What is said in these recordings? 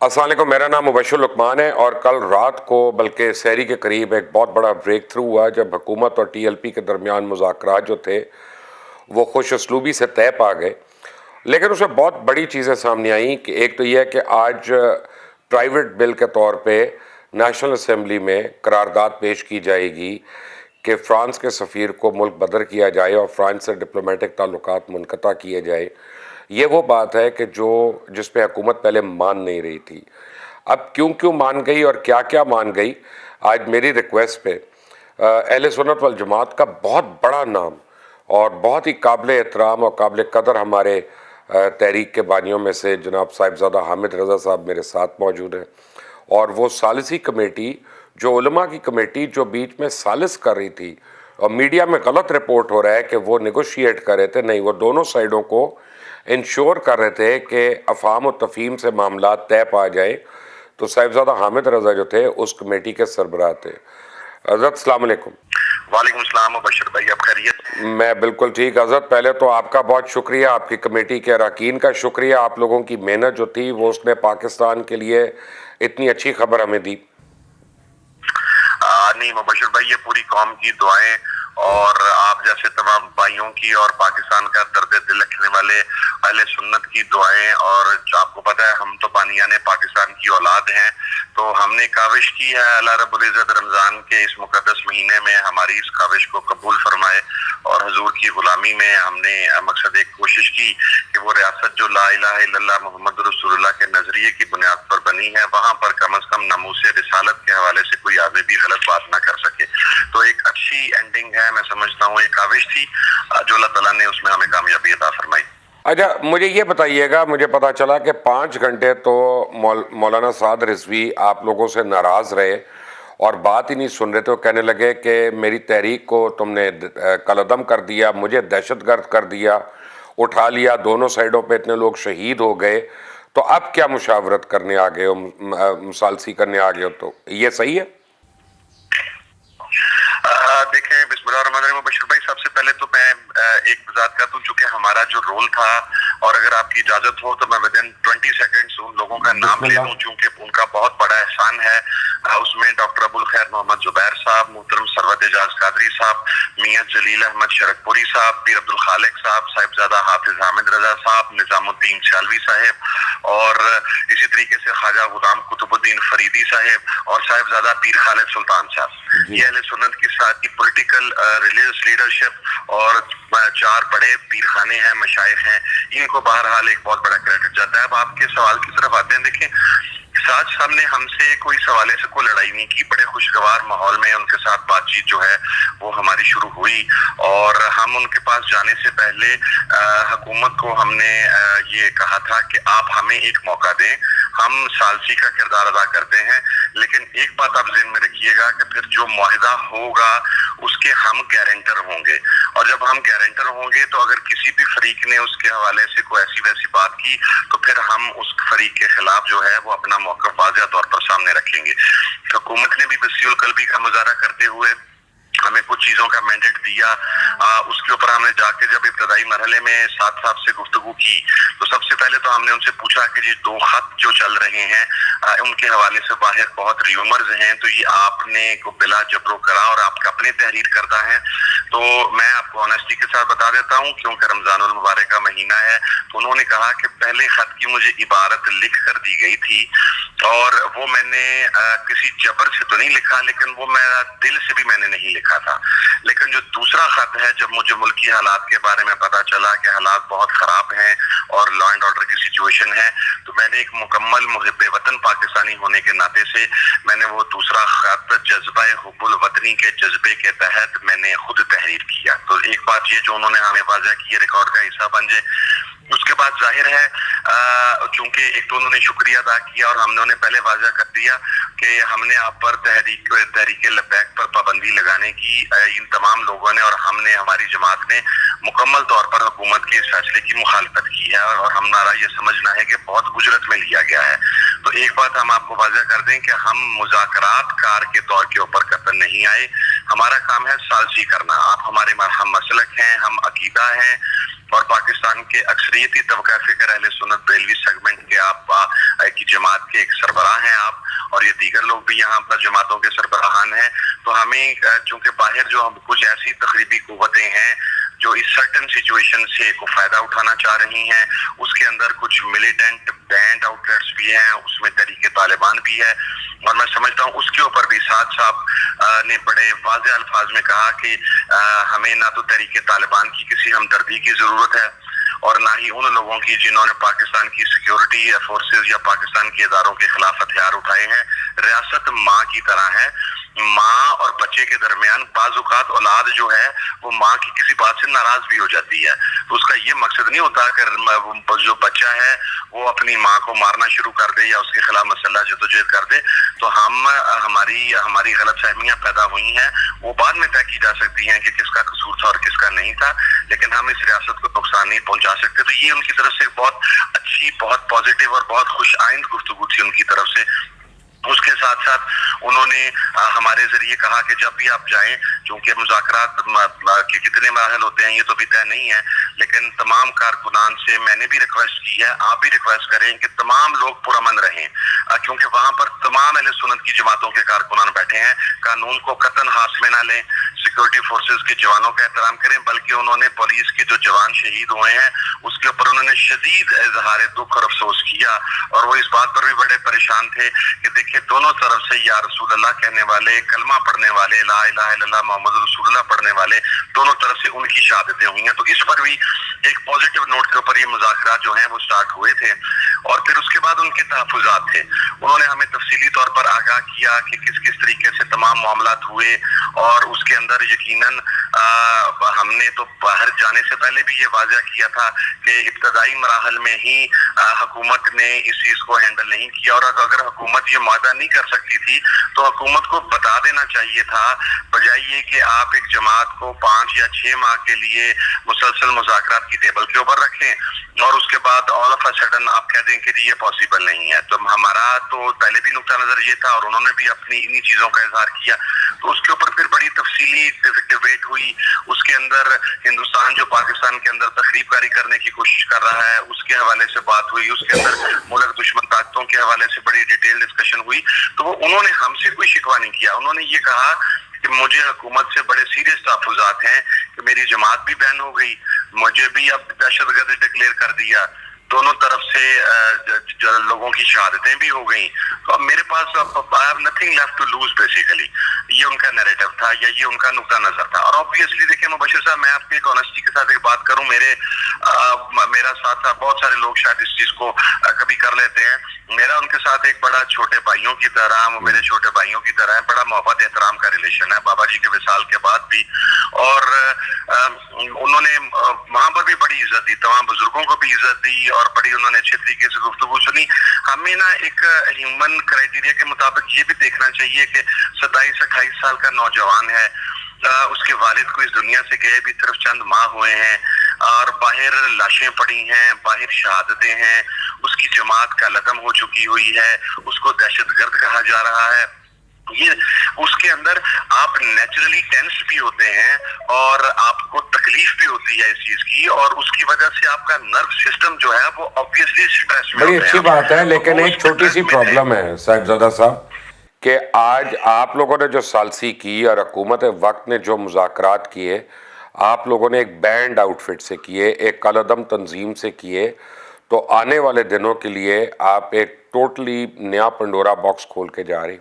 अस्सलाम वालेकुम, मेरा नाम मुबश्शिर लुकमान है और कल रात को बल्कि सहरी के करीब एक बहुत बड़ा ब्रेक थ्रू हुआ जब हुकूमत और टीएलपी के दरमियान मुज़ाकरात जो थे वो खुश उसलूबी से तय पा गए। लेकिन उसमें बहुत बड़ी चीज़ें सामने आई कि एक तो यह है कि आज प्राइवेट बिल के तौर पे नेशनल असम्बली में करारदाद पेश की जाएगी कि फ़्रांस के सफ़ीर को मुल्क बदर किया जाए और फ्रांस से डिप्लोमेटिक ताल्लुकात मुनक़ता किए जाए। ये वो बात है कि जिस पे हुकूमत पहले मान नहीं रही थी, अब क्यों क्यों मान गई और क्या क्या मान गई। आज मेरी रिक्वेस्ट पे अहले सुन्नत वल जमात का बहुत बड़ा नाम और बहुत ही काबिल एहतराम और काबिल कदर हमारे तहरीक के बानियों में से जनाब साहिबजादा हामिद रज़ा साहब मेरे साथ मौजूद हैं। और वो सालिसी कमेटी जो उलमा की कमेटी जो बीच में सालिस कर रही थी और मीडिया में गलत रिपोर्ट हो रहा है कि वो नेगोशिएट कर रहे थे, नहीं, वो दोनों साइडों को इंश्योर कर रहे थे कि अफ़ाम और तफ़हीम से मामला तय पा जाए। तो साहिबजादा हामिद रज़ा जो थे उस कमेटी के सरबराह थे। हज़रत अस्सलाम वालेकुम। वालेकुम सलाम बशीर भाई, आप खैरियत? मैं बिल्कुल ठीक हज़रत। पहले तो आपका बहुत शुक्रिया, आपकी कमेटी के अरकान का शुक्रिया, आप लोगों की मेहनत जो थी वो उसने पाकिस्तान के लिए इतनी अच्छी खबर हमें दी। नहीं मुबशीर भाई, ये पूरी कौम की दुआएं और आप जैसे तमाम भाइयों की और पाकिस्तान का दर्द दिल रखने वाले अहले सुन्नत की दुआएं, और आपको पता है हम तो बानियाने पाकिस्तान की औलाद हैं, तो हमने काविश की है अल्लाह रब्बुल इज़्ज़त रमज़ान के इस मुकद्दस महीने में हमारी इस काविश को कबूल फरमाए और हुजूर की गुलामी में हमने मकसद एक कोशिश की कि वो रियासत जो ला इलाहा इल्लल्लाह मोहम्मद रसूलुल्लाह के नजरिए की बुनियाद पर बनी है, वहां पर कम अज कम नमूसे रिसालत के हवाले से कोई आदमी भी गलत बात ना कर सके। तो एक अच्छी एंडिंग है, मैं समझता हूँ एक काविश थी जो अल्लाह ताला ने उसमें हमें कामयाबी अता फरमाई। अच्छा, मुझे ये बताइएगा, मुझे पता चला कि 5 घंटे तो मौलाना साद रिजवी आप लोगों से नाराज़ रहे और बात ही नहीं सुन रहे थे। वो कहने लगे कि मेरी तहरीक को तुमने कलअदम कर दिया, मुझे दहशतगर्द कर दिया, उठा लिया, दोनों साइडों पे इतने लोग शहीद हो गए, तो अब क्या मुशावरत करने आ गए हो, मुसालसी करने आ गए हो, तो ये सही है? देखें, बिस्मिल्लाहिर्रहमानिर्रहीम बशीर भाई, सबसे पहले तो मैं एक वजाहत कर दूं, चूंकि हमारा जो रोल था, और अगर आपकी इजाजत हो तो मैं विदिन 20 सेकंड्स उन लोगों का नाम ले लूं, चूंकि उनका बहुत बड़ा एहसान है। उसमें डॉक्टर अबुल खैर मोहम्मद जुबैर साहब, मोहतरम सरवत एजाज कादरी साहब, मियां जलील अहमद शरकपुरी साहब, पीर अब्दुल खालिक साहब, साहिबजादा हाफिज हामिद रजा साहब, निजामुद्दीन सियालवी साहब, और इसी तरीके से ख्वाजा गुलाम कुतुबुद्दीन फरीदी साहब और साहिबजादा पीर खालिद सुल्तान साहब। ये अहले सुन्नत की साथ ही पॉलिटिकल रिलीजियस लीडरशिप और 4 बड़े पीरखाने हैं, मशाइख हैं, इनको बहरहाल एक बहुत बड़ा क्रेडिट जाता है। अब आपके सवाल की तरफ आते हैं। देखें, साज साहब ने हमसे कोई सवाले से कोई लड़ाई नहीं की, बड़े खुशगवार माहौल में उनके साथ बातचीत जो है वो हमारी शुरू हुई, और हम उनके पास जाने से पहले हुकूमत को हमने ये कहा था कि आप हमें एक मौका दें, हम सालसी का किरदार अदा करते हैं, लेकिन एक बात आप ज़हन में रखिएगा कि फिर जो मुआहिदा होगा उसके हम गारंटर होंगे, और जब हम गारंटर होंगे तो अगर किसी भी फरीक ने उसके हवाले से कोई ऐसी वैसी बात की तो फिर हम उस फरीक के खिलाफ जो है वो अपना मौक़िफ़ वाज़ेह तौर पर सामने रखेंगे। हुकूमत ने भी वसीउल क़ल्बी का मुज़ाहरा करते हुए हमें कुछ चीजों का मैंडेट दिया। उसके ऊपर हमने जाके जब इब्तदाई मरहले में साथ साहब से गुफ्तगू की तो सबसे पहले तो हमने उनसे पूछा कि जी 2 खत जो चल रहे हैं उनके हवाले से बाहर बहुत र्यूमर्स हैं, तो ये आपने को बिला जबरो करा और आपका अपने तहरीर करता है? तो मैं आपको ऑनेस्टी के साथ बता देता हूँ, क्योंकि रमजानुल मुबारक का महीना है, तो उन्होंने कहा कि पहले खत की मुझे इबारत लिख कर दी गई थी और वो मैंने किसी जबर से तो नहीं लिखा, लेकिन वो मेरा दिल से भी मैंने नहीं लिखा था। लेकिन जो दूसरा खत है, जब मुझे मुल्की हालात के बारे में पता चला कि हालात बहुत खराब हैं और लॉ एंड ऑर्डर की सिचुएशन है, तो मैंने एक मुकम्मल मुहिब्बे वतन पाकिस्तानी होने के नाते से मैंने वो दूसरा खत जज्बा हुब्बुल वतनी के जज्बे के तहत मैंने खुद तहरीर किया। तो एक बात ये जो उन्होंने हमें वाज़ा की, रिकॉर्ड का हिस्सा बन जाए। उसके बाद जाहिर है चूंकि एक तो उन्होंने शुक्रिया अदा किया और हमने उन्हें पहले वाज़ा कर दिया कि हमने आप पर तहरीक लब्बैक पर पाबंदी लगाने की इन तमाम लोगों ने और हमने, हमारी जमात ने मुकम्मल तौर पर हुकूमत के इस फैसले की मुखालफत की है और हमारा ये समझना है कि बहुत उजरत में लिया गया है। तो एक बात हम आपको वाज़ा कर दें कि हम मुज़ाकरात कार के तौर के ऊपर कतई नहीं आए, हमारा काम है सालसी करना। आप हमारे हम मसलक हैं, हम अकीदा हैं, और पाकिस्तान के अक्सरियती तबका फिक्र अहले सुन्नत बरेलवी सेगमेंट के आप की जमात के एक सरबराह हैं आप, और ये दीगर लोग भी यहाँ पर जमातों के सरबराहान हैं। तो हमें चूंकि बाहर जो हम कुछ ऐसी तकरीबी कुव्वतें हैं जो इस सर्टन सिचुएशन से को फायदा उठाना चाह रही हैं, उसके अंदर कुछ मिलिटेंट बैंड आउटलेट्स भी हैं, उसमें तरीके तालिबान भी है, और मैं समझता हूँ उसके ऊपर भी साद साहब ने बड़े वाज़ेह अल्फाज में कहा कि हमें ना तो तरीके तालिबान की किसी हमदर्दी की जरूरत है और ना ही उन लोगों की जिन्होंने पाकिस्तान की सिक्योरिटी फोर्सेस या पाकिस्तान के इदारों के खिलाफ हथियार उठाए हैं। रियासत माँ की तरह है, माँ और बच्चे के दरमियान बाजुकात औलाद जो है वो माँ की किसी बात से नाराज भी हो जाती है, तो उसका ये मकसद नहीं होता कि जो बच्चा है वो अपनी माँ को मारना शुरू कर दे या उसके खिलाफ मसला जदोजहद कर दे। तो हमारी गलत फहमियाँ पैदा हुई हैं, वो बाद में तय की जा सकती हैं कि किसका कसूर था और किसका नहीं था, लेकिन हम इस रियासत को नुकसान नहीं पहुंचा सकते। तो ये उनकी तरफ से बहुत अच्छी, बहुत पॉजिटिव और बहुत खुश आइंद गुफ्तगू थी उनकी तरफ से। उसके साथ साथ उन्होंने हमारे जरिए कहा कि जब भी आप जाएं, क्योंकि मुज़ाकरात के कितने मराहल होते हैं ये तो भी तय नहीं है, लेकिन तमाम कारकुनान से मैंने भी रिक्वेस्ट की है, आप भी रिक्वेस्ट करें कि तमाम लोग पुरअमन रहें, क्योंकि वहां पर तमाम अहले सुन्नत की जमातों के कारकुनान बैठे हैं। कानून को कतन हाथ में ना लें, सिक्योरिटी फोर्सेस के जवानों का एहतराम करें, बल्कि उन्होंने पुलिस के जो जवान शहीद हुए हैं उसके ऊपर उन्होंने शदीद इजहार दुख और अफसोस किया, और वो इस बात पर भी बड़े परेशान थे कि देखिए दोनों तरफ से या रसूल अल्लाह कहने वाले, कलमा पढ़ने वाले, ला इलाहा इल्लल्लाह मोहम्मद रसूलुल्लाह पढ़ने वाले, दोनों तरफ से उनकी शहादतें हुई हैं। तो इस पर भी एक पॉजिटिव नोट के ऊपर ये मुज़ाकरात जो हैं वो स्टार्ट हुए थे, और फिर उसके बाद उनके तहफ़्फ़ुज़ात थे। उन्होंने हमें तफसीली तौर पर आगाह किया कि किस किस तरीके से तमाम मामलात हुए, और उसके अंदर यकीनन हमने तो बाहर जाने से पहले भी ये वाज़ह किया था कि इब्तदाई मराहल में ही हुकूमत ने इस चीज़ को हैंडल नहीं किया, और अगर हुकूमत ये वादा नहीं कर सकती थी तो हुकूमत को बता देना चाहिए था, बजाय ये कि आप एक जमात को 5 या 6 माह के लिए मुसलसल मुज़ाकरात की टेबल के ऊपर रखें और उसके बाद ऑल ऑफ अ सडन आप कह दें कि ये पॉसिबल नहीं है। तो हमारा तो पहले भी नुक्ता नजर ये था, और उन्होंने भी अपनी इन्हीं चीज़ों का इजहार किया। तो उसके ऊपर फिर बड़ी तफसीली डिबेट हुई। उसके अंदर हिंदुस्तान जो पाकिस्तान के अंदर तखरीबकारी करने की कोशिश कर रहा है उसके हवाले से बात हुई, उसके अंदर मुल्क दुश्मन ताकतों के हवाले से बड़ी डिटेल डिस्कशन हुई। तो वो उन्होंने हमसे कोई शिकवा नहीं किया, उन्होंने ये कहा कि मुझे हुकूमत से बड़े सीरियस तहफ़्फ़ुज़ात हैं कि मेरी जमात भी बैन हो गई, मुझे भी अब दहशतगर्द डिक्लेयर कर दिया, दोनों तरफ से लोगों की शहादतें भी हो गई, तो अब मेरे पास I have nothing left to lose basically. ये उनका नैरेटिव था या ये उनका नुक्ता नजर था। और ऑब्वियसली देखिए मुबशिर साहब, मैं आपकी एक ऑनेस्टी के साथ एक बात करूं, मेरा साथ साथ बहुत सारे लोग शायद इस चीज को कभी कर लेते हैं, मेरा उनके साथ एक बड़ा छोटे भाइयों की तरह, वो मेरे छोटे भाइयों की तरह है, बड़ा मोहब्बत एहतराम का रिलेशन है बाबा जी के विसाल के बाद भी। और उन्होंने वहां पर भी बड़ी इज्जत दी, तमाम बुजुर्गों को भी इज्जत दी, और बड़ी उन्होंने अच्छे तरीके से गुफ्तगू सुनी। हमें ना एक ह्यूमन क्राइटेरिया के मुताबिक ये भी देखना चाहिए कि 27-28 साल का नौजवान है, उसके वालिद को इस दुनिया से गए भी सिर्फ चंद माह हुए हैं, और बाहर लाशें पड़ी हैं, बाहर शहादतें हैं, उसकी जमात का लदम हो चुकी हुई है, उसको दहशतगर्द कहा जा रहा है। ये उसके अंदर आप नेचुरली टेंस भी होते हैं और आपको तकलीफ भी होती है इस चीज की, और उसकी वजह से आपका नर्व सिस्टम जो है वो ऑब्वियसली स्ट्रेस में बड़ी अच्छी बात है, लेकिन एक छोटी सी प्रॉब्लम है साहिबजादा साहब कि आज आप लोगों ने जो सालसी की और हुकूमत वक्त ने जो मुज़ाकरात किए, आप लोगों ने एक बैंड आउटफिट से किए, एक कलअदम तंजीम से किए, तो आने वाले दिनों के लिए आप एक टोटली नया पंडोरा बॉक्स खोल के जा रही।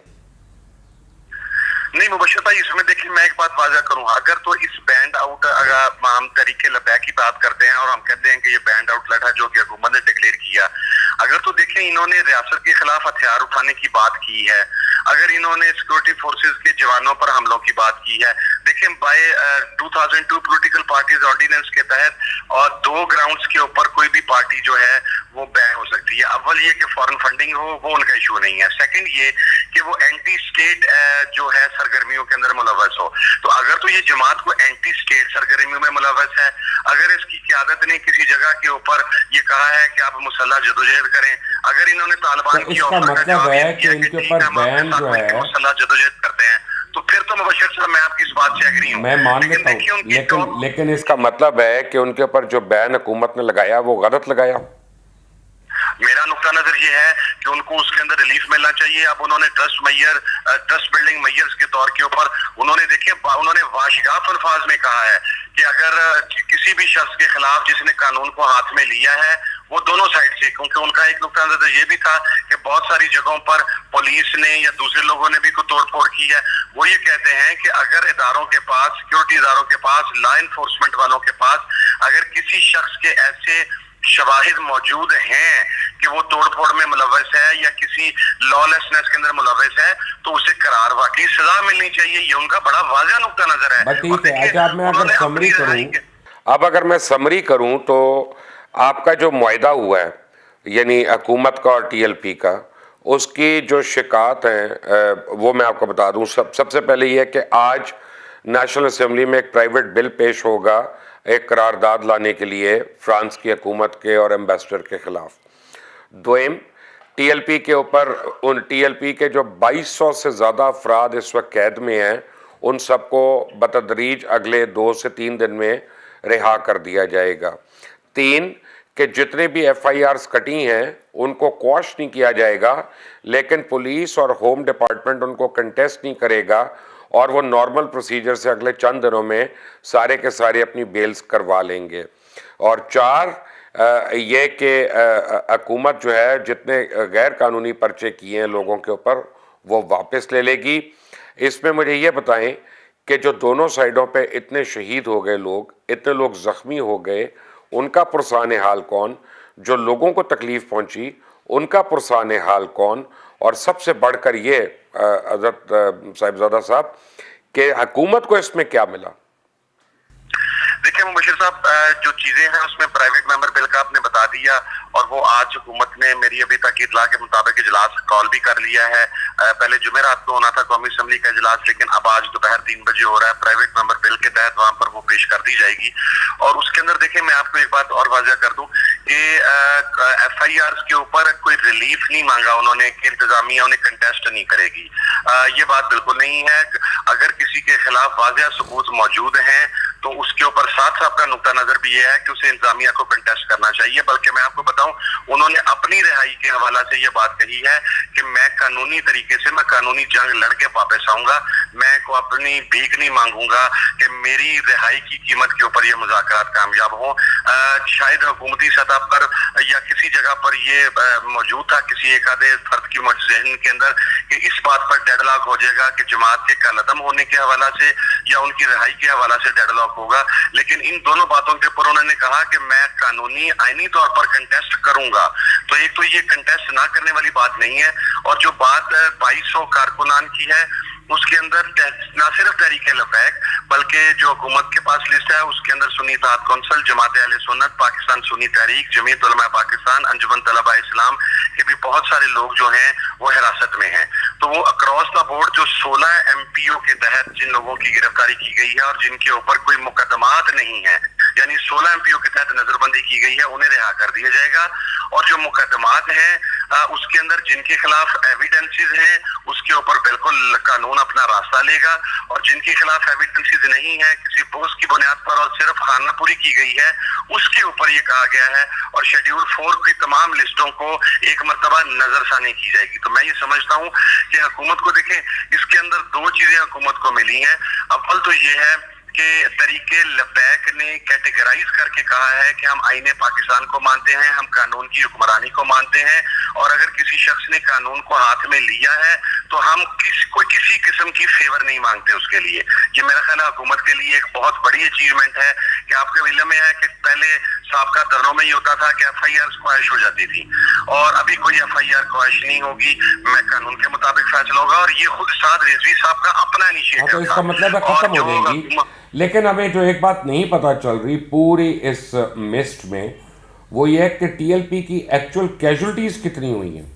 नहीं मुबशिर भाई, इसमें देखिए मैं एक बात वाज़ा करूं, अगर तो इस बैंड आउट, अगर हम तरीके लबैक की बात करते हैं और हम कहते हैं कि ये बैंड आउट लड़ा जो कि हुकूमत ने डिक्लेयर किया, अगर तो देखें इन्होंने रियासत के खिलाफ हथियार उठाने की बात की है, अगर इन्होंने सिक्योरिटी फोर्सेस के जवानों पर हमलों की बात की है, देखें बाय 2002 पॉलिटिकल पार्टीज ऑर्डिनेंस के तहत और 2 ग्राउंड्स के ऊपर कोई भी पार्टी जो है वो बैन हो सकती है। अव्वल ये कि फॉरेन फंडिंग हो, वो उनका इशू नहीं है। सेकंड ये कि वो एंटी स्टेट जो है सरगर्मियों के अंदर मुलव्वस हो। तो अगर तो ये जमात को एंटी स्टेट सरगर्मियों में मुलव्वस है, अगर इसकी क़यादत ने किसी जगह के ऊपर ये कहा है कि आप मुसल्लह जदोजहद करें, अगर इन्होंने तालिबान की ऑफर का जवाब दिया कि ठीक है हम आपके साथ मुसल्लह जदोजहद करते हैं, तो फिर तो मुबश्शिर साहब मैं आपकी इस बात से एग्री हूँ। मैं मान लेता हूँ, लेकिन इसका मतलब है कि उनके ऊपर जो बैन हुकूमत ने लगाया वो गलत लगाया। मेरा नुक्ता नजर ये है कि उनको उसके अंदर रिलीफ मिलना चाहिए। अब उन्होंने ट्रस्ट बिल्डिंग मैयर्स के तौर के ऊपर उन्होंने वाशिगाफ अल्फाज में कहा है कि अगर किसी भी शख्स के खिलाफ जिसने कानून को हाथ में लिया है वो दोनों साइड से, क्योंकि उनका एक नुक्ता नजर ये भी था कि बहुत सारी जगहों पर पुलिस ने या दूसरे लोगों ने भी कोई तोड़फोड़ की है। वो ये कहते हैं कि अगर इदारों के पास, सिक्योरिटी इदारों के पास, लॉ इन्फोर्समेंट वालों के पास अगर किसी शख्स के ऐसे शवाहिद मौजूद हैं कि वो तोड़फोड़ में मुलव्वस है या किसी लॉलेसनेस के अंदर मुलव्वस है, तो उसे करार वाकई सजा मिलनी चाहिए। ये उनका बड़ा वाज़ेह नुक्ता नजर है। ठीक है, अच्छा अब मैं अगर समरी करूं, अगर मैं समरी करूं तो आपका जो मुआहदा हुआ है यानी हुकूमत का और टीएलपी का, उसकी जो शिकायत हैं वो मैं आपको बता दूं। सबसे पहले ये है कि आज नेशनल असेंबली में एक प्राइवेट बिल पेश होगा एक करारदाद लाने के लिए फ्रांस की हुकूमत के और एम्बेसडर के खिलाफ। दोम, टीएलपी के ऊपर, उन टीएलपी के जो 2200 से ज़्यादा अफराद इस वक्त कैद में हैं, उन सबको बतदरीज अगले 2 से 3 दिन में रिहा कर दिया जाएगा। 3 कि जितने भी FIRs कटी हैं उनको क्वाश नहीं किया जाएगा, लेकिन पुलिस और होम डिपार्टमेंट उनको कंटेस्ट नहीं करेगा और वो नॉर्मल प्रोसीजर से अगले चंद दिनों में सारे के सारे अपनी बेल्स करवा लेंगे। और 4 ये कि हुकूमत जो है जितने गैर कानूनी पर्चे किए हैं लोगों के ऊपर वो वापस ले लेगी। इसमें मुझे ये बताएं कि जो दोनों साइडों पे इतने शहीद हो गए लोग, इतने लोग ज़ख्मी हो गए, उनका पुरसान हाल कौन? जो लोगों को तकलीफ़ पहुंची उनका पुरसान हाल कौन? और सबसे बढ़कर ये हज़रत साहिबजादा साहब कि हुकूमत को इसमें क्या मिला? देखिए मुबश्शिर साहब, जो चीजें हैं उसमें प्राइवेट मेंबर बिल का आपने बता दिया और वो आज हुकूमत ने मेरी अभी तक इतला के मुताबिक इजलास कॉल भी कर लिया है। पहले जुमेरात को होना था कौमी असम्बली का इजलास, लेकिन अब आज दोपहर 3 बजे हो रहा है। प्राइवेट मेंबर बिल के तहत वहां पर वो पेश कर दी जाएगी। और उसके अंदर देखिए मैं आपको एक बात और वाज़ेह कर दूं कि FIRs के ऊपर कोई रिलीफ नहीं मांगा उन्होंने कि इंतजामिया उन्हें कंटेस्ट नहीं करेगी। ये बात बिल्कुल नहीं है। अगर किसी के खिलाफ वाज़ेह सबूत मौजूद हैं तो उसके ऊपर साथ आपका नुक्ता नजर भी ये है कि उसे इंतजामिया को कंटेस्ट करना चाहिए। बल्कि मैं आपको बताऊं, उन्होंने अपनी रिहाई के हवाला से ये बात कही है कि मैं कानूनी तरीके से, मैं कानूनी जंग लड़के वापस आऊंगा, मैं को अपनी भीख नहीं मांगूंगा कि मेरी रिहाई की कीमत के ऊपर ये मुज़ाकरात कामयाब हो। शायद हुकूमती सतह पर या किसी जगह पर ये मौजूद था किसी एक आधे फर्द की ज़हन के अंदर कि इस बात पर डेडलॉक हो जाएगा कि जमात के कलअदम होने के हवाला से या उनकी रिहाई के हवाला से डेडलॉक होगा। लेकिन इन दोनों बातों के ऊपर उन्होंने कहा कि मैं कानूनी आईनी तौर पर कंटेस्ट करूंगा। तो एक तो ये कंटेस्ट ना करने वाली बात नहीं है। और जो बात 2200 कारकुनान की है उसके अंदर ना सिर्फ तहरीके लबैक बल्कि जो हुकूमत के पास लिस्ट है उसके अंदर सुन्नी इत्तेहाद कौंसिल, जमात अहले सुन्नत, पाकिस्तान सुन्नी तहरीक, जमीयत उलमा पाकिस्तान, अंजुमन तलबा इस्लाम के भी बहुत सारे लोग जो हैं वो हिरासत में हैं। तो वो अक्रॉस द बोर्ड जो 16 MPO के तहत जिन लोगों की गिरफ्तारी की गई है और जिनके ऊपर कोई मुकदमात नहीं है, यानी 16 MPO के तहत नजरबंदी की गई है, उन्हें रिहा कर दिया जाएगा। और जो मुकदमात हैं उसके अंदर जिनके खिलाफ एविडेंसेस हैं उसके ऊपर बिल्कुल कानून अपना रास्ता लेगा। और जिनके खिलाफ एविडेंसेस नहीं है, किसी बोझ की बुनियाद पर और सिर्फ खानापुरी की गई है, उसके ऊपर ये कहा गया है और शेड्यूल 4 की तमाम लिस्टों को एक मर्तबा नजरसानी की जाएगी। तो मैं ये समझता हूँ कि हुकूमत को देखें, इसके अंदर 2 चीजें हुकूमत को मिली हैं। अव्वल तो ये है कि तरीके लबैक ने कैटेगराइज करके कहा है कि हम आईने पाकिस्तान को मानते हैं, हम कानून की हुक्मरानी को मानते हैं, और अगर किसी शख्स ने कानून को हाथ में लिया है तो हम किसी किस्म की फेवर नहीं मांगते उसके लिए। ये मेरा ख्याल है हुकूमत के लिए एक बहुत बड़ी अचीवमेंट है कि आपके इल्म में है कि पहले साबका दरों में ये होता था कि FIRs ख्वाहिश हो जाती थी और अभी कोई FIR ख्वाहिश नहीं होगी, मैं कानून के मुताबिक फैसला होगा। और ये खुद साद रिजवी साहब का अपना इनिशिएटिव था। तो इसका मतलब है खत्म हो जाएगी। लेकिन हमें जो एक बात नहीं पता चल रही पूरी इस मिस्ट में, वो ये है कि टीएलपी की एक्चुअल कैजुअलिटीज कितनी हुई हैं।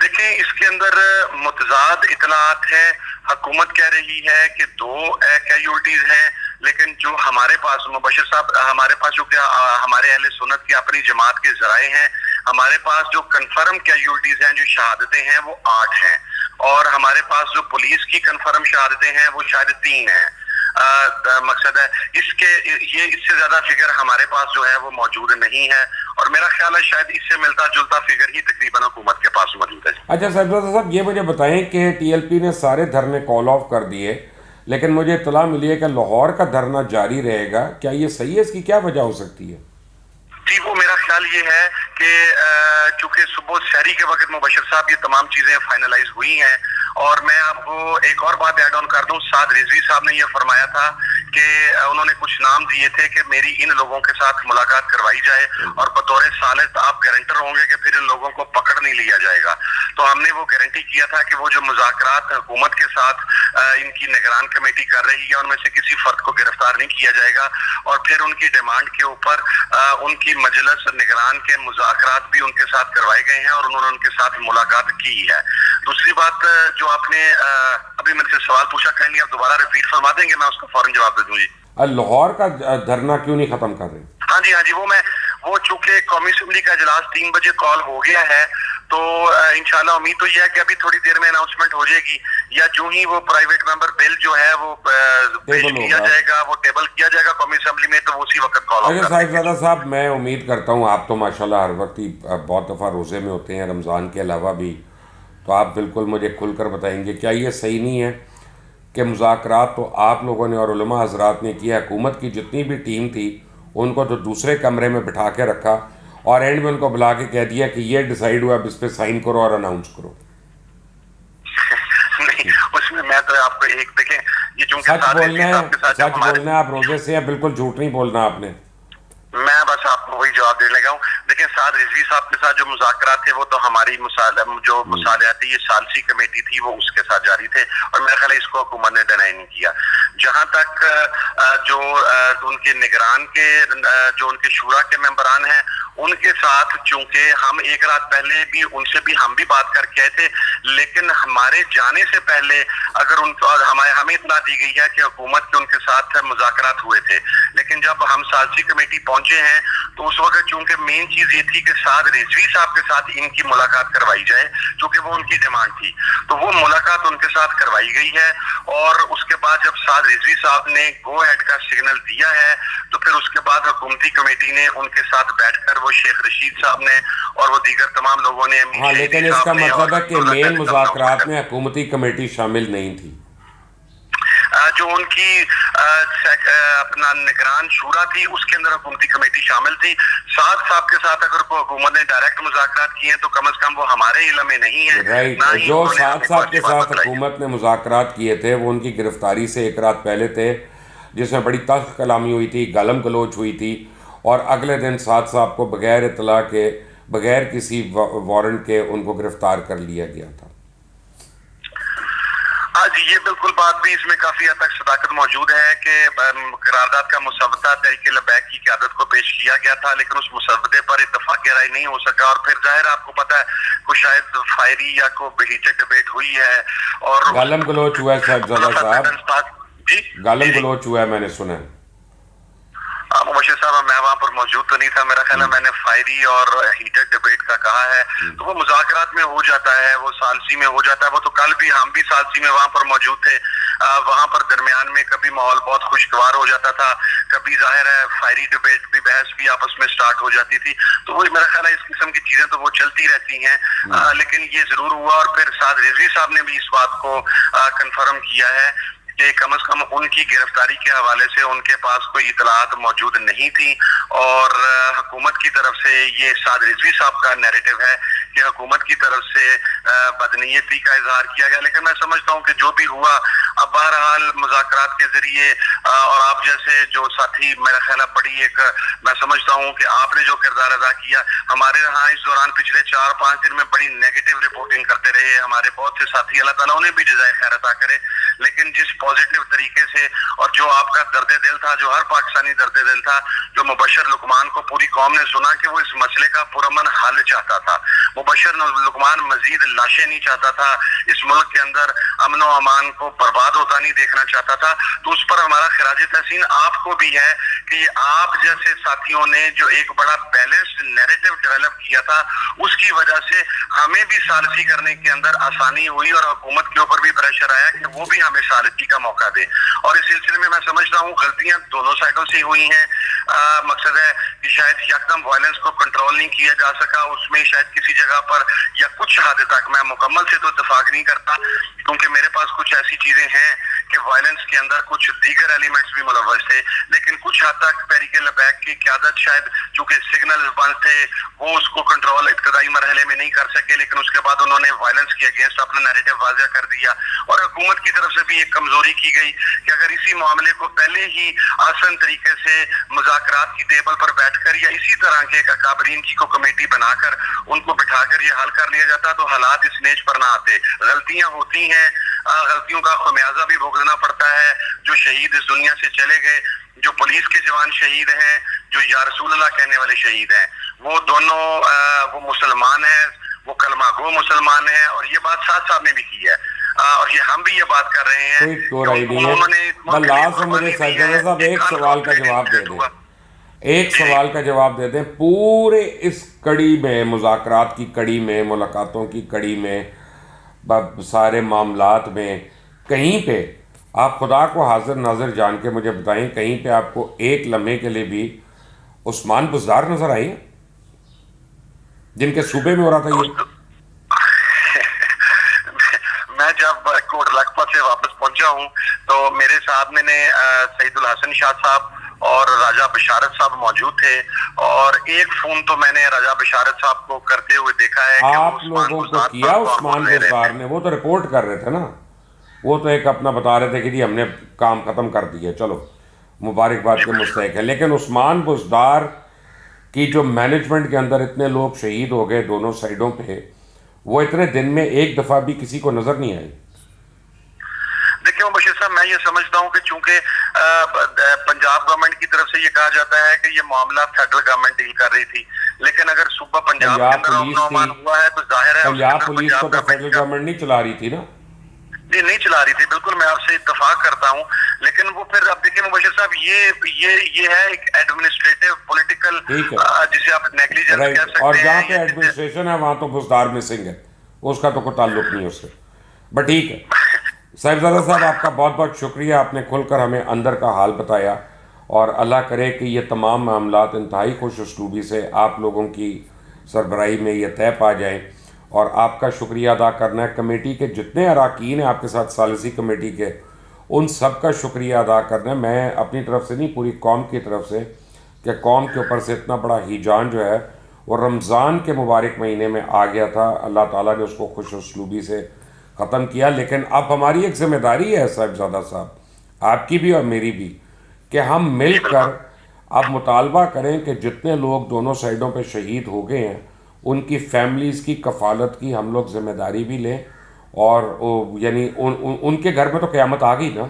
देखिए इसके अंदर मुतजाद इतलात है। हुकूमत कह रही है कि 2 कैजुअलिटीज हैं, लेकिन जो हमारे पास मुबश्शिर साहब, हमारे पास जो क्या हमारे अहले सुन्नत की अपनी जमात के जराए हैं, हमारे पास जो कंफर्म कैजुअलिटीज हैं, जो शहादतें हैं, वो 8 हैं। और हमारे पास जो पुलिस की कंफर्म शहादतें हैं वो शायद 3 हैं। मकसद है इससे ज्यादा फिगर हमारे पास जो है वो मौजूद नहीं है, और मेरा ख्याल है शायद इससे मिलता जुलता फिगर ही तकरीबन हुकूमत के पास मौजूद है। अच्छा साहिबजादा साहब, ये मुझे बताएं कि टीएलपी ने सारे धरने कॉल ऑफ कर दिए, लेकिन मुझे इत्तला मिली है कि लाहौर का धरना जारी रहेगा। क्या ये सही है? इसकी क्या वजह हो सकती है? जी, वो मेरा ख्याल ये है कि चूंकि सुबह शहरी के वक्त मुबशर साहब ये तमाम चीजें फाइनलाइज हुई हैं, और मैं आपको एक और बात ऐड ऑन कर दूं, साद रिजवी साहब ने ये फरमाया था कि उन्होंने कुछ नाम दिए थे कि मेरी इन लोगों के साथ मुलाकात करवाई जाए और बतौर सालिस आप गारंटर होंगे कि फिर इन लोगों को पकड़ नहीं लिया जाएगा। तो हमने वो गारंटी किया था कि वो जो मुज़ाकरात हुकूमत के साथ इनकी निगरान कमेटी कर रही है उनमें से किसी फर्द को गिरफ्तार नहीं किया जाएगा, और फिर उनकी डिमांड के ऊपर उनकी मजलिस निगरान के मुज़ाकरात भी उनके साथ करवाए गए हैं और उन्होंने उनके साथ मुलाकात की है। दूसरी बात, जो आपने अभी मेरे से सवाल पूछा, कहेंगे आप दोबारा रिपीट फरमा देंगे, मैं उसका फौरन जवाब दे दूंगी। लाहौर का धरना क्यों नहीं खत्म कर रहे? हाँ जी, वो चूंकि कौमी असेंबली का इजलास 3 बजे कॉल हो गया है, तो इंशाल्लाह उम्मीद तो यह है कि अभी थोड़ी देर में अनाउंसमेंट हो जाएगी, या जो ही वो प्राइवेट मेंबर बिल जो है वो पेश किया जाएगा, वो टेबल किया जाएगा कौमी असेंबली में, तो उसी वक्त कॉल होगा। अच्छा साहिबजादा साहब, मैं उम्मीद करता हूँ आप तो माशाल्लाह हर वक्त ही बहुत दफ़ा रोज़े में होते हैं, रमज़ान के अलावा भी, तो आप बिल्कुल मुझे खुलकर बताएंगे क्या ये सही नहीं है कि मुज़ाकरात तो आप लोगों ने और उलमा हज़रात ने किया, हुकूमत की जितनी भी टीम थी उनको तो दूसरे कमरे में बिठा के रखा और एंड में उनको बुला के कह दिया कि ये डिसाइड हुआ, अब इस पर साइन करो और अनाउंस करो? नहीं, उसमें मैं तो आपको एक देखें, ये चूंकि सच बोलना है, आप रोजे से हैं, बिल्कुल झूठ नहीं बोलना आपने। मैं बस आपको वही जवाब देने लगा हूँ। देखिए, साद रिजवी साहब के साथ जो मुज़ाकरात थे वो तो हमारी जो मुसालियाती ये सालसी कमेटी थी वो उसके साथ जारी थे, और मेरा ख्याल है इसको हुकूमत ने डिनाई नहीं किया। जहाँ तक जो उनके निगरान के जो उनके शूरा के मेंबरान हैं उनके साथ, चूंकि हम एक रात पहले भी उनसे भी हम भी बात करके आए थे, लेकिन हमारे जाने से पहले अगर उनको हमें इतना दी गई है कि हुकूमत के उनके साथ मुज़ाकरात हुए थे, लेकिन जब हम सालसी कमेटी पहुंचे हैं तो उस वक्त चूंकि मेन चीज ये थी कि साद रिजवी साहब के साथ इनकी मुलाकात करवाई जाए, क्योंकि वो उनकी डिमांड थी, तो वो मुलाकात उनके साथ करवाई गई है। और उसके बाद जब साद रिजवी साहब ने गो हेड का सिग्नल दिया है तो फिर उसके बाद हुकूमती कमेटी ने उनके साथ बैठकर वो शेख रशीद साहब ने और वो दीगर तमाम लोगों ने, हाँ, लेकिन इसका मतलब है कि मेन मुज़ाकरात में हुकूमती कमेटी शामिल नहीं थी। जो उनकी अपना निगरान शूरा थी उसके अंदर हुकूमती कमेटी शामिल थी। साद साहब के साथ अगर हुकूमत ने डायरेक्ट मुज़ाकरात किए हैं तो कम से कम वो हमारे इल्म में नहीं है। राइट, जो साद साहब के साथ हुकूमत ने मुज़ाकरात किए थे वो उनकी गिरफ्तारी से एक रात पहले थे, जिसमें बड़ी तल्ख कलामी हुई थी, गालम गलोच हुई थी, और अगले दिन साद साहब को बगैर इत्तला के, बगैर किसी वारंट के उनको गिरफ्तार कर लिया गया था। जी, ये बिल्कुल बात भी इसमें काफी हद तक सदाकत मौजूद है कि करारदाद का मुसव्वदा तहरीक लबैक की क़यादत को पेश किया गया था, लेकिन उस मुसव्वदे पर इत्तफाक़ राय नहीं हो सका, और फिर जाहिर आपको पता है कुछ शायद फायरी या को बहीचक डिबेट हुई है और गालम गलोच हुआ है साहब, जी गालम गलोच हुआ है, मैंने सुना है। मुबशिर साहब, मैं वहाँ पर मौजूद तो नहीं था, मेरा ख्याल है मैंने फायरी और हीटेड डिबेट का कहा है, तो वो मुज़ाकरात में हो जाता है, वो सालसी में हो जाता है। वो तो कल भी हम भी सालसी में वहाँ पर मौजूद थे, वहाँ पर दरमियान में कभी माहौल बहुत खुशगवार हो जाता था, कभी जाहिर है फायरी डिबेट भी, बहस भी आपस में स्टार्ट हो जाती थी, तो वो मेरा ख्याल है इस किस्म की चीजें तो वो चलती रहती हैं। लेकिन ये जरूर हुआ, और फिर साद रिजवी साहब ने भी इस बात को कंफर्म किया है कि कम से कम उनकी गिरफ्तारी के हवाले से उनके पास कोई इतलात मौजूद नहीं थी, और हुकूमत की तरफ से ये साद रिजवी साहब का नैरेटिव है कि हुकूमत की तरफ से बदनीयती का इजहार किया गया। लेकिन मैं समझता हूँ कि जो भी हुआ, अब बहरहाल मुज़ाकरात के जरिए और आप जैसे जो साथी, मेरा ख्याल है बड़ी एक, मैं समझता हूँ कि आपने जो किरदार अदा किया हमारे यहाँ इस दौरान पिछले 4-5 दिन में बड़ी नेगेटिव रिपोर्टिंग करते रहे हमारे बहुत से साथी, अल्लाह ताला उन्हें भी जज़ाए खैर अता करे, लेकिन जिस पॉजिटिव तरीके से और जो आपका दर्द दिल था, जो हर पाकिस्तानी दर्द दिल था, जो मुबशर लुकमान को पूरी कौम ने सुना कि वो इस मसले का पुरअमन हल चाहता था, मुबशर लुकमान मजीद लाशें नहीं चाहता था, इस मुल्क के अंदर अमन व अमान को बर्बाद होता नहीं देखना चाहता था। तो उस पर हमारा खिराज तहसीन आपको भी है कि आप जैसे साथियों ने जो एक बड़ा बैलेंस्ड नैरेटिव डेवलप किया था, उसकी वजह से हमें भी सालसी करने के अंदर आसानी हुई और हुकूमत के ऊपर भी प्रेशर आया कि वो भी हमें सालसी का मौका दे। और इस सिलसिले में मैं समझता हूँ गलतियां दोनों साइडों से हुई हैं। मकसद है कि शायद यकदम वायलेंस को कंट्रोल नहीं किया जा सका, उसमें शायद किसी जगह पर या कुछ हद तक, मैं मुकम्मल से तो इत्तेफाक नहीं करता क्योंकि मेरे पास कुछ ऐसी चीजें हैं कि वायलेंस के अंदर कुछ दीगर एलिमेंट्स भी मुलव्वस थे, लेकिन कुछ हद तक तहरीक लबैक की क़यादत शायद चूंकि सिग्नल बंद थे वो उसको कंट्रोल इब्तदाई मरहले में नहीं कर सके, लेकिन उसके बाद उन्होंने वायलेंस के अगेंस्ट अपना नैरेटिव वाज़ेह कर दिया। और हुकूमत की तरफ से भी एक कमजोरी की गई कि अगर इसी मामले को पहले ही आसान तरीके से मुज़ाकरात की टेबल पर बैठकर या इसी तरह के अकाबरीन की को कमेटी बनाकर उनको बिठाकर ये हल कर लिया जाता तो हालात इस नेज पर ना आते। गलतियां होती हैं, गलतियों का खमियाजा भी भुगतना पड़ता है। जो शहीद इस दुनिया से चले गए, जो पुलिस के जवान शहीद हैं, जो या रसूल अल्लाह कहने वाले शहीद हैं, वो दोनों वो मुसलमान हैं, वो कलमा गो मुसलमान हैं। और ये बात साथ साहब ने भी की है और ये हम भी ये बात कर रहे हैं। एक सवाल का जवाब दे दें, एक सवाल का जवाब दे दें। पूरे इस कड़ी में, मुज़ाकरात की कड़ी में, मुलाकातों की कड़ी में, सारे मामलात में, कहीं पे आप खुदा को हाजिर नाजिर जान के मुझे बताएं, कहीं पे आपको एक लम्हे के लिए भी उस्मान बुज़दार नजर आई जिनके सूबे में हो रहा था ये? मैं जब कोट लखपत से वापस पहुंचा हूं तो मेरे साथ मैंने सईदुल हसन शाह साहब और राजा बशारत साहब मौजूद थे और एक फोन तो मैंने राजा बशारत साहब को करते हुए देखा है। आप लोगों को किया उस्मान बुज़दार ने? वो तो रिपोर्ट कर रहे थे ना, वो तो एक अपना बता रहे थे कि जी हमने काम खत्म कर दिया, चलो मुबारकबाद के मुस्तहिक है। लेकिन उस्मान बुज़दार की जो मैनेजमेंट के अंदर इतने लोग शहीद हो गए दोनों साइडों पे, वो इतने दिन में एक दफ़ा भी किसी को नज़र नहीं आई। देखिए मुबशिर साहब, मैं ये समझता हूँ कि चूंकि पंजाब गवर्नमेंट की तरफ से ये कहा जाता है कि ये मामला फेडरल गवर्नमेंट डील कर रही थी, लेकिन अगर सूबा पंजाब के अंदर अनुमान हुआ है तो जाहिर है पंजाब पुलिस को तो फेडरल गवर्नमेंट नहीं चला रही थी ना? जी नहीं चला रही थी, बिल्कुल मैं आपसे इत्तेफाक करता हूँ। लेकिन वो फिर अब देखिए मुबशिर साहब, ये है एक एडमिनिस्ट्रेटिव पॉलिटिकल जिसे आप नेग्लिजेंस कह सकते हैं। और जहाँ पे एडमिनिस्ट्रेशन है वहाँ तो बुज़दार मिसिंग है, उसका तो कोई ताल्लुक नहीं उससे। बट ठीक है साहिबजादा साहब, आपका बहुत बहुत शुक्रिया, आपने खुलकर हमें अंदर का हाल बताया और अल्लाह करे कि ये तमाम मामलात इंतहाई खुश उसलूबी से आप लोगों की सरबराही में ये तय पा जाएँ। और आपका शुक्रिया अदा करना है कमेटी के जितने अरकान हैं आपके साथ, सालिसी कमेटी के, उन सब का शुक्रिया अदा करना है। मैं अपनी तरफ से नहीं, पूरी कौम की तरफ से, कि कौम के ऊपर से इतना बड़ा हिजान जो है वो रमज़ान के मुबारक महीने में आ गया था, अल्लाह ताला ने उसको खुश उसलूबी से ख़त्म किया। लेकिन अब हमारी एक ज़िम्मेदारी है साहिबजादा साहब, आपकी भी और मेरी भी, कि हम मिल कर अब मुतालबा करें कि जितने लोग दोनों साइडों पर शहीद हो गए हैं उनकी फैमिलीज़ की कफ़ालत की हम लोग ज़िम्मेदारी भी लें। और यानी उनके घर में तो क़यामत आ गई ना,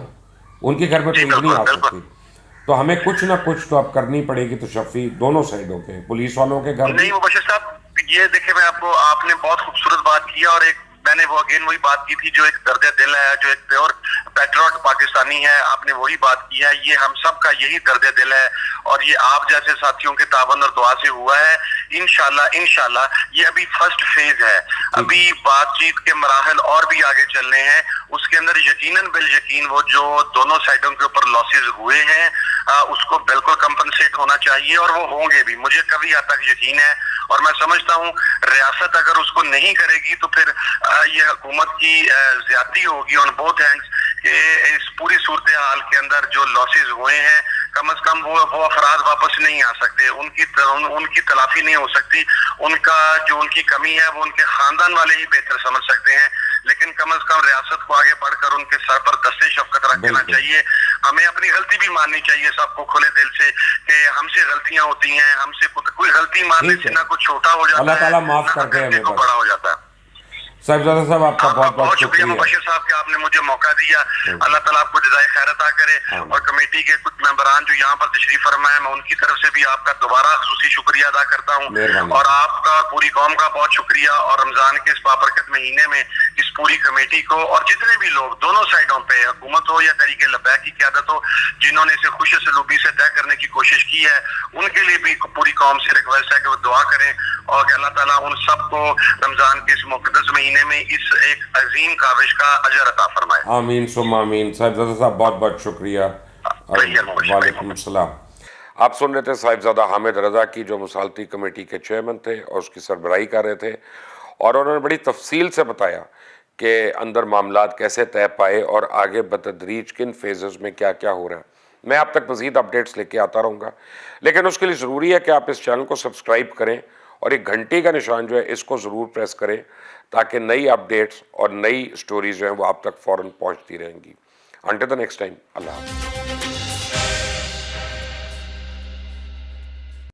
उनके घर में तो ईद नहीं आ सकती, तो हमें कुछ ना कुछ तो अब करनी पड़ेगी। तो शफी दोनों साइडों पे, पुलिस वालों के घर नहीं मुबशिर साहब, ये देखिए मैं आपने बहुत खूबसूरत बात की और एक मैंने वो अगेन वही बात की थी, जो एक दर्द दिल है, जो एक प्योर पैट्रियट पाकिस्तानी है, आपने वही बात की है। ये हम सब का यही दर्द दिल है और ये आप जैसे साथियों के ताबन और दुआ से हुआ है। इंशाल्लाह ये अभी फर्स्ट फेज है, अभी बातचीत के मराहल और भी आगे चलने हैं। उसके अंदर यकीनन बिल यकीन वो जो दोनों साइडों के ऊपर लॉसेज हुए हैं उसको बिल्कुल कंपनसेट होना चाहिए और वो होंगे भी, मुझे कभी हद तक यकीन है। और मैं समझता हूँ रियासत अगर उसको नहीं करेगी तो फिर ये हुकूमत की ज्यादती होगी ऑन बोथ हैंड्स कि इस पूरी सूरत हाल के अंदर जो लॉसेज हुए हैं कम से कम वो अफराद वापस नहीं आ सकते, उनकी तलाफी नहीं हो सकती। उनका जो उनकी कमी है वो उनके खानदान वाले ही बेहतर समझ सकते हैं, लेकिन कम से कम रियासत को आगे बढ़कर उनके सर पर दस्ते शफकत रख देना चाहिए। हमें अपनी गलती भी माननी चाहिए सबको खुले दिल से कि हमसे गलतियां होती हैं, हमसे कोई गलती मानने से ना कुछ छोटा हो जाता है, अल्लाह ताला माफ कर दे, बड़ा हो जाता है। साहिबजादा साहब आपका आपका बहुत बहुत शुक्रिया मुबशिर साहब कि आपने मुझे मौका दिया। अल्लाह ताला आपको जज़ाए खैर अता करे। और कमेटी के कुछ मेंबरान जो यहाँ पर तशरीफ फरमा है, मैं उनकी तरफ से भी आपका दोबारा खुसूसी शुक्रिया अदा करता हूँ और आपका पूरी कौम का बहुत शुक्रिया। और रमजान के इस बाबरकत महीने में इस पूरी कमेटी को और जितने भी लोग दोनों साइडों पे, हुकूमत हो या तरीके लब्बैक की क़यादत हो, जिन्होंने इसे खुश सलूबी से तय करने की कोशिश की है, उनके लिए भी पूरी कौम से रिक्वेस्ट है कि वो दुआ करें और अल्लाह ताला उन सबको रमजान के इस मुक़द्दस महीने में इस एक अजीम काविश का अजर अता फरमाए। आमीन सुम्मा आमीन। साहिबजादा साहब बहुत बहुत शुक्रिया। वालेकुम सलाम। आप सुन रहे थे साहिबजादा हामिद रज़ा की, जो मुसालती कमेटी के चेयरमैन थे और उसकी सरबराही कर रहे थे, और उन्होंने बड़ी तफसील से बताया कि अंदर मामलात कैसे तय पाए और आगे बतदरीज किन फेजेस में क्या क्या हो रहा है। मैं आप तक मज़ीद अपडेट्स लेके आता रहूँगा, लेकिन उसके लिए ज़रूरी है कि आप इस चैनल को सब्सक्राइब करें और एक घंटी का निशान जो है इसको ज़रूर प्रेस करें, ताकि नई अपडेट्स और नई स्टोरीज जो हैं वो आप तक फ़ौरन पहुँचती रहेंगी। अंटिल द नेक्स्ट टाइम, अल्लाह हाफ़िज़।